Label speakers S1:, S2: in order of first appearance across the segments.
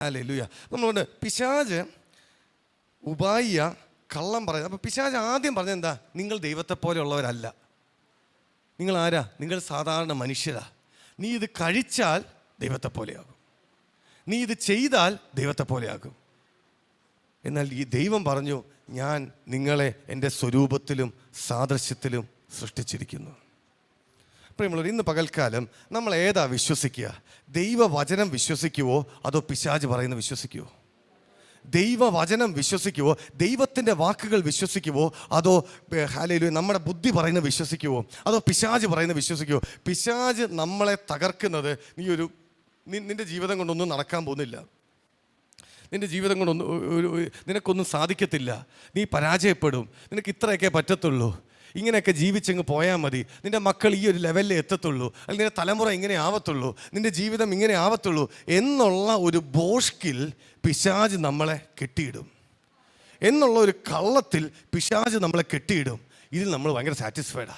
S1: Hallelujah. നമ്മളുണ്ട് പിശാച് ഉപായിയ കള്ളം പറയുന്നത്. അപ്പോൾ പിശാച് ആദ്യം പറഞ്ഞത് എന്താ? നിങ്ങൾ ദൈവത്തെ പോലെയുള്ളവരല്ല. നിങ്ങൾ ആരാ? നിങ്ങൾ സാധാരണ മനുഷ്യരാ. നീ ഇത് കഴിച്ചാൽ ദൈവത്തെ പോലെയാകും, നീ ഇത് ചെയ്താൽ ദൈവത്തെ പോലെയാകും. എന്നാൽ ഈ ദൈവം പറഞ്ഞു, ഞാൻ നിങ്ങളെ എൻ്റെ സ്വരൂപത്തിലും സാദൃശ്യത്തിലും സൃഷ്ടിച്ചിരിക്കുന്നു. പ്രിയമുള്ളവർ, ഇന്ന് പകൽക്കാലം നമ്മൾ ഏതാ വിശ്വസിക്കുക? ദൈവവചനം വിശ്വസിക്കുവോ അതോ പിശാച് പറയുന്നത് വിശ്വസിക്കുവോ? ദൈവവചനം വിശ്വസിക്കുവോ, ദൈവത്തിൻ്റെ വാക്കുകൾ വിശ്വസിക്കുവോ, അതോ ഹല്ലേലൂയ നമ്മുടെ ബുദ്ധി പറയുന്നത് വിശ്വസിക്കുവോ, അതോ പിശാച് പറയുന്നത് വിശ്വസിക്കുവോ? പിശാച് നമ്മളെ തകർക്കുന്നത് നിൻ്റെ ജീവിതം കൊണ്ടൊന്നും നടക്കാൻ പോകുന്നില്ല, നിൻ്റെ ജീവിതം കൊണ്ടൊന്നും നിനക്കൊന്നും സാധിക്കത്തില്ല, നീ പരാജയപ്പെടും, നിനക്ക് ഇത്രയൊക്കെ പറ്റത്തുള്ളൂ, ഇങ്ങനെയൊക്കെ ജീവിച്ചങ്ങ് പോയാൽ മതി, നിൻ്റെ മക്കൾ ഈ ഒരു ലെവലിൽ എത്തത്തുള്ളൂ, അല്ലെങ്കിൽ നിൻ്റെ തലമുറ ഇങ്ങനെ ആവത്തുള്ളൂ, നിൻ്റെ ജീവിതം ഇങ്ങനെ ആവത്തുള്ളൂ എന്നുള്ള ഒരു ബോഷ്കിൽ പിശാച് നമ്മളെ കെട്ടിയിടും, എന്നുള്ള ഒരു കള്ളത്തിൽ പിശാച് നമ്മളെ കെട്ടിയിടും. ഇതിൽ നമ്മൾ ഭയങ്കര സാറ്റിസ്ഫൈഡാ.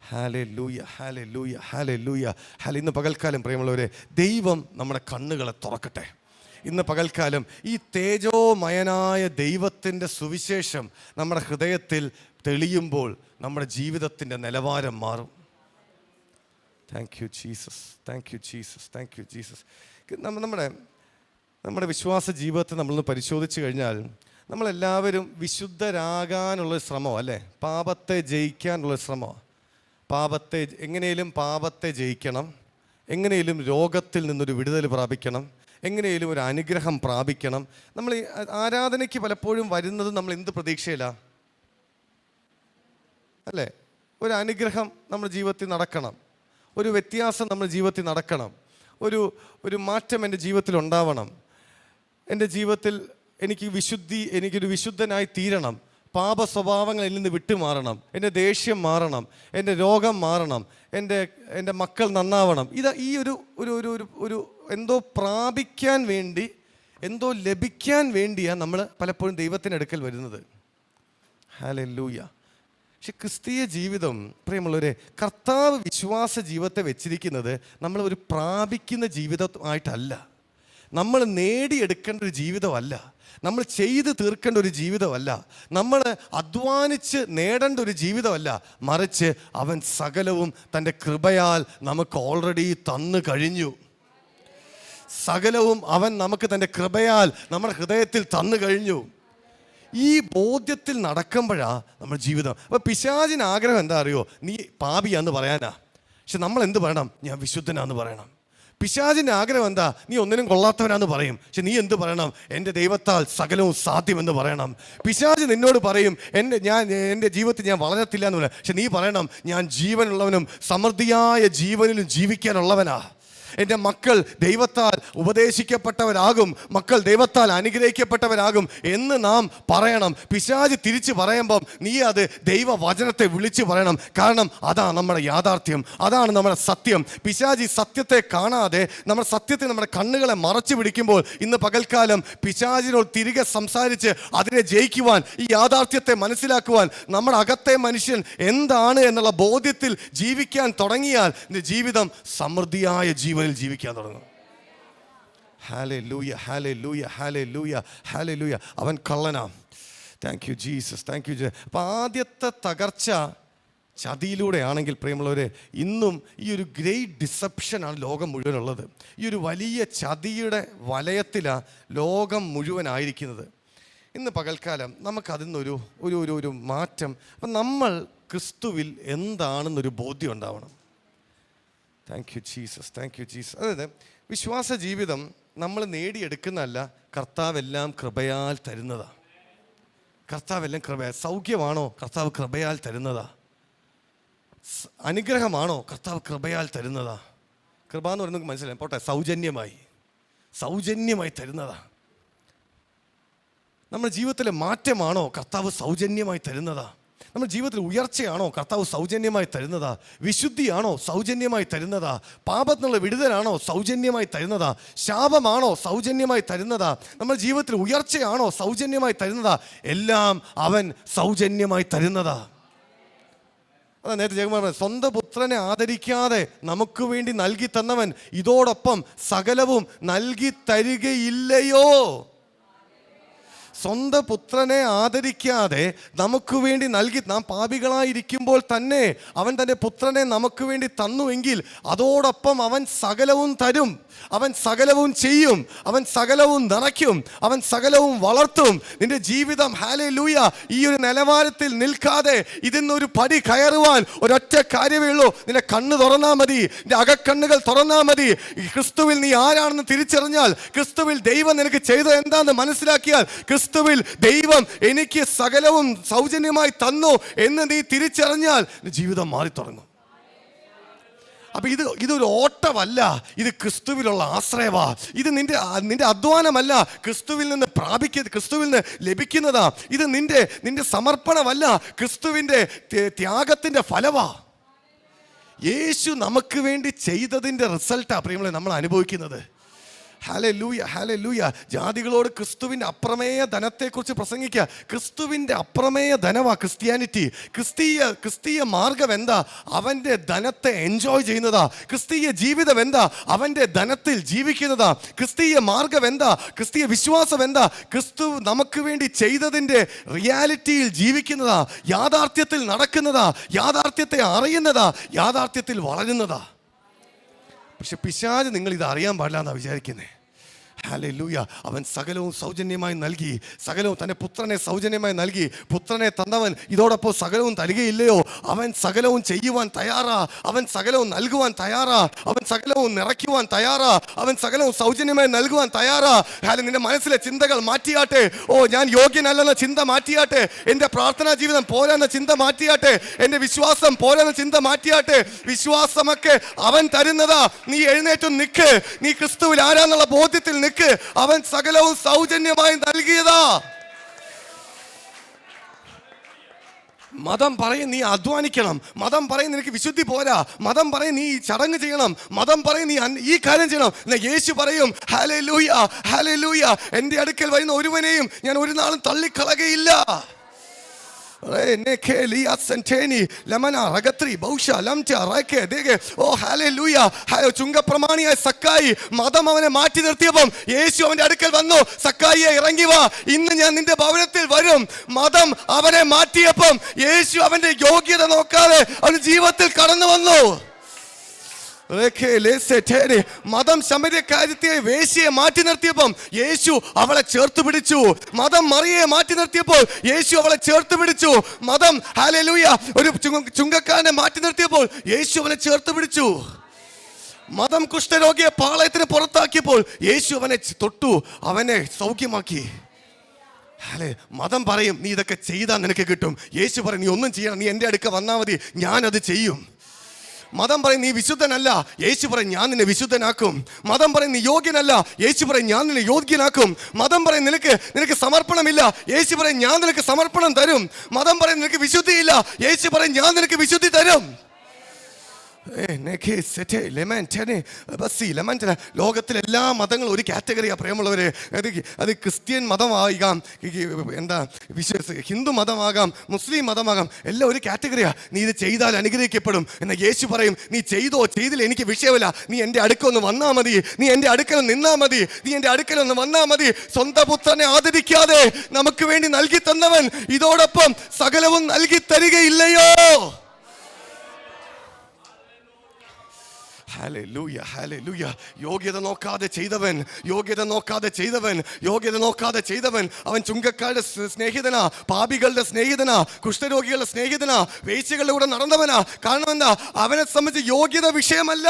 S1: Hallelujah, hallelujah, hallelujah, hallelujah. ഇന്ന് പകൽക്കാലം പ്രിയമുള്ളവരെ, ദൈവം നമ്മുടെ കണ്ണുകളെ തുറക്കട്ടെ. ഇന്ന് പകൽക്കാലം ഈ തേജോമയനായ ദൈവത്തിൻ്റെ സുവിശേഷം നമ്മുടെ ഹൃദയത്തിൽ തെളിയുമ്പോൾ നമ്മുടെ ജീവിതത്തിൻ്റെ നിലവാരം മാറും. Thank you Jesus, thank you Jesus, thank you Jesus. നമ്മുടെ വിശ്വാസ ജീവിതത്തെ നമ്മളൊന്ന് പരിശോധിച്ച് കഴിഞ്ഞാൽ നമ്മളെല്ലാവരും വിശുദ്ധരാകാനുള്ള ശ്രമം അല്ലേ? പാപത്തെ ജയിക്കാനുള്ള ശ്രമം. എങ്ങനെയും പാപത്തെ ജയിക്കണം, എങ്ങനെയും രോഗത്തിൽ നിന്നൊരു വിടുതൽ പ്രാപിക്കണം, എങ്ങനെയും ഒരു അനുഗ്രഹം പ്രാപിക്കണം. നമ്മൾ ഈ ആരാധനയ്ക്ക് പലപ്പോഴും വരുന്നത് നമ്മൾ എന്ത് പ്രതീക്ഷയിലാണ് അല്ലേ? ഒരു അനുഗ്രഹം നമ്മുടെ ജീവിതത്തിൽ നടക്കണം, ഒരു വ്യത്യാസം നമ്മുടെ ജീവിതത്തിൽ നടക്കണം, ഒരു മാറ്റം എൻ്റെ ജീവിതത്തിൽ ഉണ്ടാവണം, എൻ്റെ ജീവിതത്തിൽ എനിക്കൊരു വിശുദ്ധനായി തീരണം, പാപ സ്വഭാവങ്ങളിൽ നിന്ന് വിട്ടുമാറണം, എൻ്റെ ദേഷ്യം മാറണം, എൻ്റെ രോഗം മാറണം, എൻ്റെ മക്കൾ നന്നാവണം. ഈ ഒരു എന്തോ പ്രാപിക്കാൻ വേണ്ടി, എന്തോ ലഭിക്കാൻ വേണ്ടിയാണ് നമ്മൾ പലപ്പോഴും ദൈവത്തിൻ്റെ അടുക്കൽ വരുന്നത്. ഹല്ലേലൂയ. പക്ഷെ ക്രിസ്തീയ ജീവിതം പ്രിയമുള്ളവരെ, കർത്താവ് വിശ്വാസ ജീവിതത്തെ വെച്ചിരിക്കുന്നത് നമ്മൾ ഒരു പ്രാപിക്കുന്ന ജീവിതമായിട്ടല്ല, നമ്മൾ നേടിയെടുക്കേണ്ട ഒരു ജീവിതമല്ല, നമ്മൾ ചെയ്ത് തീർക്കേണ്ട ഒരു ജീവിതമല്ല, നമ്മൾ അധ്വാനിച്ച് നേടേണ്ട ഒരു ജീവിതമല്ല, മറിച്ച് അവൻ സകലവും തൻ്റെ കൃപയാൽ നമുക്ക് ഓൾറെഡി തന്നു കഴിഞ്ഞു. സകലവും അവൻ നമുക്ക് തൻ്റെ കൃപയാൽ നമ്മുടെ ഹൃദയത്തിൽ തന്നു കഴിഞ്ഞു. ഈ ബോധ്യത്തിൽ നടക്കുമ്പോഴാണ് നമ്മുടെ ജീവിതം. അപ്പോൾ പിശാചിന് ആഗ്രഹം എന്താ അറിയോ? നീ പാപിയാന്ന് പറയാനാ. പക്ഷെ നമ്മൾ എന്ത് പറയണം? ഞാൻ വിശുദ്ധനാന്ന് പറയണം. പിശാചിൻ്റെ ആഗ്രഹം എന്താ? നീ ഒന്നിനും കൊള്ളാത്തവനാന്ന് പറയും. പക്ഷെ നീ എന്ത് പറയണം? എൻ്റെ ദൈവത്താൽ സകലവും സാധ്യമെന്ന് പറയണം. പിശാച് നിന്നോട് പറയും എൻ്റെ ജീവിതത്തിൽ ഞാൻ വളരത്തില്ല എന്ന് പറയാം. പക്ഷെ നീ പറയണം, ഞാൻ ജീവനുള്ളവനും സമൃദ്ധിയായ ജീവനിലും ജീവിക്കാനുള്ളവനാ. എൻ്റെ മക്കൾ ദൈവത്താൽ ഉപദേശിക്കപ്പെട്ടവരാകും, മക്കൾ ദൈവത്താൽ അനുഗ്രഹിക്കപ്പെട്ടവരാകും എന്ന് നാം പറയണം. പിശാച് തിരിച്ച് പറയുമ്പം നീ അത് ദൈവവചനത്തെ വിളിച്ച് പറയണം. കാരണം അതാണ് നമ്മുടെ യാഥാർത്ഥ്യം, അതാണ് നമ്മുടെ സത്യം. പിശാച് ഈ സത്യത്തെ കാണാതെ നമ്മുടെ സത്യത്തെ നമ്മുടെ കണ്ണുകളെ മറച്ചു പിടിക്കുമ്പോൾ ഇന്ന് പകൽക്കാലം പിശാചിനോട് തിരികെ സംസാരിച്ച് അതിനെ ജയിക്കുവാൻ, ഈ യാഥാർത്ഥ്യത്തെ മനസ്സിലാക്കുവാൻ, നമ്മുടെ അകത്തെ മനുഷ്യൻ എന്താണ് എന്നുള്ള ബോധ്യത്തിൽ ജീവിക്കാൻ തുടങ്ങിയാൽ നിന്റെ ജീവിതം സമൃദ്ധിയായ ജീവനിൽ ജീവിക്കാൻ തുടങ്ങും. Hallelujah, hallelujah, hallelujah, hallelujah. അവൻ കള്ളനാം. Thank you Jesus, thank you. അപ്പം ആദ്യത്തെ തകർച്ച ചതിയിലൂടെ ആണെങ്കിൽ പ്രിയമുള്ളവരെ, ഇന്നും ഈ ഒരു ഗ്രേറ്റ് ഡിസെപ്ഷനാണ് ലോകം മുഴുവനുള്ളത്. ഈ ഒരു വലിയ ചതിയുടെ വലയത്തിലാണ് ലോകം മുഴുവനായിരിക്കുന്നത്. ഇന്ന് പകൽക്കാലം നമുക്കതിൽ നിന്നൊരു ഒരു മാറ്റം, അപ്പം നമ്മൾ ക്രിസ്തുവിൽ എന്താണെന്നൊരു ബോധ്യം ഉണ്ടാവണം. Thank you Jesus, thank you Jesus. അതായത് വിശ്വാസ ജീവിതം നമ്മൾ നേടിയെടുക്കുന്നതല്ല, കർത്താവെല്ലാം കൃപയാൽ തരുന്നതാ. കർത്താവെല്ലാം കൃപയാൽ. സൗഖ്യമാണോ? കർത്താവ് കൃപയാൽ തരുന്നതാ. അനുഗ്രഹമാണോ? കർത്താവ് കൃപയാൽ തരുന്നതാ. കൃപ എന്ന് പറയുന്നത് മനസ്സിലായി പോട്ടെ, സൗജന്യമായി തരുന്നതാ. നമ്മുടെ ജീവിതത്തിലെ മാറ്റമാണോ? കർത്താവ് സൗജന്യമായി തരുന്നതാ. നമ്മുടെ ജീവിതത്തിൽ ഉയർച്ചയാണോ? കർത്താവ് സൗജന്യമായി തരുന്നതാ. വിശുദ്ധിയാണോ? സൗജന്യമായി തരുന്നതാ. പാപത്തിനുള്ള വിടുതലാണോ? സൗജന്യമായി തരുന്നതാ. ശാപമാണോ? സൗജന്യമായി തരുന്നതാ. നമ്മുടെ ജീവിതത്തിൽ ഉയർച്ചയാണോ? സൗജന്യമായി തരുന്നതാ. എല്ലാം അവൻ സൗജന്യമായി തരുന്നതാ. അതാ നേരത്തെ ജഗന്മാർ പറഞ്ഞത്, സ്വന്തം പുത്രനെ ആദരിക്കാതെ നമുക്ക് വേണ്ടി നൽകി തന്നവൻ ഇതോടൊപ്പം സകലവും നൽകി തരികയില്ലയോ? സ്വന്തം പുത്രനെ ആദരിക്കാതെ നമുക്ക് വേണ്ടി നൽകി, നാം പാപികളായിരിക്കുമ്പോൾ തന്നെ അവൻ തൻ്റെ പുത്രനെ നമുക്ക് വേണ്ടി തന്നുവെങ്കിൽ അതോടൊപ്പം അവൻ സകലവും തരും, അവൻ സകലവും ചെയ്യും, അവൻ സകലവും നിറയ്ക്കും, അവൻ സകലവും വളർത്തും. നിന്റെ ജീവിതം ഹല്ലേലൂയ ഈ ഒരു നിലവാരത്തിൽ നിൽക്കാതെ ഇതിന്നൊരു പടി കയറുവാൻ ഒരൊറ്റ കാര്യമേ ഉള്ളൂ. നിന്റെ കണ്ണ് തുറന്നാൽ മതി, നിന്റെ അകക്കണ്ണുകൾ തുറന്നാൽ മതി. ക്രിസ്തുവിൽ നീ ആരാണെന്ന് തിരിച്ചറിഞ്ഞാൽ, ക്രിസ്തുവിൽ ദൈവം നിനക്ക് ചെയ്തത് എന്താണെന്ന് മനസ്സിലാക്കിയാൽ, ക്രിസ്തുവിൽ ദൈവം എനിക്ക് സകലവും സൗജന്യമായി തന്നു എന്ന് നീ തിരിച്ചറിഞ്ഞാൽ ജീവിതം മാറി തുടങ്ങും. അപ്പൊ ഇതൊരു ഓട്ടമല്ല, ഇത് ക്രിസ്തുവിലുള്ള ആശ്രയവാ. ഇത് നിന്റെ അധ്വാനമല്ല, ക്രിസ്തുവിൽ നിന്ന് ക്രിസ്തുവിൽ നിന്ന് ലഭിക്കുന്നതാ. ഇത് നിന്റെ സമർപ്പണമല്ല, ക്രിസ്തുവിന്റെ ത്യാഗത്തിന്റെ ഫലവാ. യേശു നമുക്ക് വേണ്ടി ചെയ്തതിന്റെ റിസൾട്ടാ പ്രിയങ്ങളെ നമ്മൾ അനുഭവിക്കുന്നത്. Hallelujah, hallelujah. ജാതികളോട് ക്രിസ്തുവിൻ്റെ അപ്രമേയ ധനത്തെക്കുറിച്ച് പ്രസംഗിക്കുക. ക്രിസ്തുവിൻ്റെ അപ്രമേയ ധനവാ ക്രിസ്ത്യാനിറ്റി. ക്രിസ്തീയ മാർഗം എന്താ? അവൻ്റെ ധനത്തെ എൻജോയ് ചെയ്യുന്നതാ. ക്രിസ്തീയ ജീവിതം എന്താ? അവൻ്റെ ധനത്തിൽ ജീവിക്കുന്നതാ. ക്രിസ്തീയ മാർഗം എന്താ? ക്രിസ്തീയ വിശ്വാസം എന്താ? ക്രിസ്തു നമുക്ക് വേണ്ടി ചെയ്തതിൻ്റെ റിയാലിറ്റിയിൽ ജീവിക്കുന്നതാ, യാഥാർത്ഥ്യത്തിൽ നടക്കുന്നതാ, യാഥാർത്ഥ്യത്തെ അറിയുന്നതാ, യാഥാർത്ഥ്യത്തിൽ വളരുന്നതാ. പക്ഷെ പിശാച് നിങ്ങൾ ഇത് അറിയാൻ പാടില്ല എന്നാണ് വിചാരിക്കുന്നത്. ഹല്ലേലൂയ. അവൻ സകലവും സൗജന്യമായി നൽകി, സകലവും തൻ്റെ പുത്രനെ സൗജന്യമായി നൽകി. പുത്രനെ തന്നവൻ ഇതോടൊപ്പം സകലവും തരികയില്ലയോ? അവൻ സകലവും ചെയ്യുവാൻ തയ്യാറാ, അവൻ സകലവും നൽകുവാൻ തയ്യാറാ, അവൻ സകലവും നിറയ്ക്കുവാൻ തയ്യാറാ, അവൻ സകലവും സൗജന്യമായി നൽകുവാൻ തയ്യാറാ. നിന്റെ മനസ്സിലെ ചിന്തകൾ മാറ്റിയാട്ടെ. ഞാൻ യോഗ്യനല്ലെന്ന ചിന്ത മാറ്റിയാട്ടെ. എൻ്റെ പ്രാർത്ഥനാ ജീവിതം പോരെന്ന ചിന്ത മാറ്റിയാട്ടെ. എൻ്റെ വിശ്വാസം പോരെന്ന ചിന്ത മാറ്റിയാട്ടെ. വിശ്വാസമൊക്കെ അവൻ തരുന്നതാ. നീ എഴുന്നേറ്റ് നിൽക്ക്. നീ ക്രിസ്തുവിൽ ആരാന്നുള്ള ബോധ്യത്തിൽ നിൽക്ക്. അവൻ സകലവും സൗജന്യമായി നൽകിയതാ. മതം പറയും നീ അധ്വാനിക്കണം, മതം പറയും നിനക്ക് വിശുദ്ധി പോരാ, മതം പറയും നീ ചടങ്ങ് ചെയ്യണം, മതം പറയും നീ ഈ കാര്യം ചെയ്യണം. യേശു പറയും ഹല്ലേലൂയ, ഹല്ലേലൂയ, എൻ്റെ അടുക്കൽ വരുന്ന ഒരുവനെയും ഞാൻ ഒരു നാളും തള്ളിക്കളകയില്ല. ചുങ്കപ്രമാണിയായ സക്കായി മതം അവനെ മാറ്റി നിർത്തിയപ്പം യേശു അവന്റെ അടുക്കൽ വന്നു. സക്കായിയെ ഇറങ്ങി വാ, ഇന്ന് ഞാൻ നിന്റെ ഭവനത്തിൽ വരും. മതം അവനെ മാറ്റിയപ്പം യേശു അവന്റെ യോഗ്യത നോക്കാതെ അവന്റെ ജീവിതത്തിൽ കടന്നു വന്നു. മതം ശമര്യക്കാരത്തെ വേശ്യയെ മാറ്റി നിർത്തിയപ്പം യേശു അവളെ ചേർത്ത് പിടിച്ചു. മതം മറിയെ മാറ്റി നിർത്തിയപ്പോൾ യേശു അവളെ ചേർത്ത് പിടിച്ചു. മതം ഹല്ലേലൂയ ഒരു ചുങ്കക്കാരനെ മാറ്റി നിർത്തിയപ്പോൾ യേശു അവനെ ചേർത്ത് പിടിച്ചു. മതം കുഷ്ഠരോഗിയെ പാളയത്തിന് പുറത്താക്കിയപ്പോൾ യേശു അവനെ തൊട്ടു, അവനെ സൗഖ്യമാക്കി. മതം പറയും നീ ഇതൊക്കെ ചെയ്താൽ നിനക്ക് കിട്ടും. യേശു പറയും നീ ഒന്നും ചെയ്യണം, നീ എൻ്റെ അടുക്ക വന്നാൽ മതി, ഞാനത് ചെയ്യും. മതം പറയും നീ വിശുദ്ധനല്ല, യേശു പറയും ഞാൻ നിന്നെ വിശുദ്ധനാക്കും. മതം പറയും നീ യോഗ്യനല്ല, യേശു പറയും ഞാൻ നിന്നെ യോഗ്യനാക്കും. മതം പറയും നിനക്ക് സമർപ്പണമില്ല, യേശു പറയും ഞാൻ നിനക്ക് സമർപ്പണം തരും. മതം പറയും നിനക്ക് വിശുദ്ധിയില്ല, യേശു പറയും ഞാൻ നിനക്ക് വിശുദ്ധി തരും. ലോകത്തിലെ എല്ലാ മതങ്ങളും ഒരു കാറ്റഗറിയാ പ്രിയമുള്ളവരെ. അത് ക്രിസ്ത്യൻ മതമാകാം, ഹിന്ദു മതമാകാം, മുസ്ലിം മതമാകാം, എല്ലാം ഒരു കാറ്റഗറിയാ. നീ ഇത് ചെയ്താൽ അനുഗ്രഹിക്കപ്പെടും. എന്നാൽ യേശു പറയും നീ ചെയ്തോ ചെയ്തില്ല എനിക്ക് വിഷയമില്ല, നീ എൻ്റെ അടുക്കൊന്ന് വന്നാൽ മതി, നീ എൻ്റെ അടുക്കൽ നിന്നാൽ മതി, നീ എൻ്റെ അടുക്കലൊന്ന് വന്നാൽ മതി. സ്വന്തം പുത്രനെ ആദരിക്കാതെ നമുക്ക് വേണ്ടി നൽകി തന്നവൻ ഇതോടൊപ്പം സകലവും നൽകി തരികയില്ലയോ? Hallelujah, hallelujah. യോഗ്യത നോക്കാതെ ചെയ്തവൻ അവൻ ചുങ്കക്കാരുടെ സ്നേഹിതനാ, പാപികളുടെ സ്നേഹിതനാ, കുഷ്ഠരോഗികളുടെ സ്നേഹിതനാ, വേശ്യകളുടെ കൂടെ നടന്നവനാ. കാരണം എന്താ? അവനെ സംബന്ധിച്ച് യോഗ്യത വിഷയമല്ല,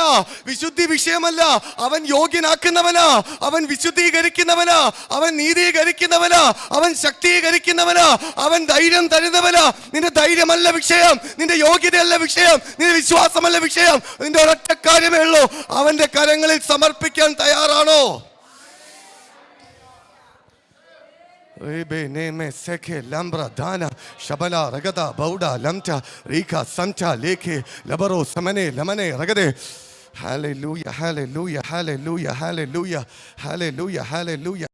S1: വിശുദ്ധി വിഷയമല്ല. അവൻ യോഗ്യനാക്കുന്നവനാ, അവൻ വിശുദ്ധീകരിക്കുന്നവനാ, അവൻ നീതീകരിക്കുന്നവനാ, അവൻ ശക്തീകരിക്കുന്നവനാ, അവൻ ധൈര്യം തരുന്നവനാ. നിന്റെ ധൈര്യമല്ല വിഷയം, നിന്റെ യോഗ്യതയല്ല വിഷയം, നിന്റെ വിശ്വാസമല്ല വിഷയം. നിന്റെ ഒരൊറ്റ കാര്യമേ ഉള്ളൂ, അവന്റെ കരങ്ങളിൽ സമർപ്പിക്കാൻ തയ്യാറാണോ? Hallelujah, hallelujah, hallelujah, hallelujah, hallelujah, hallelujah,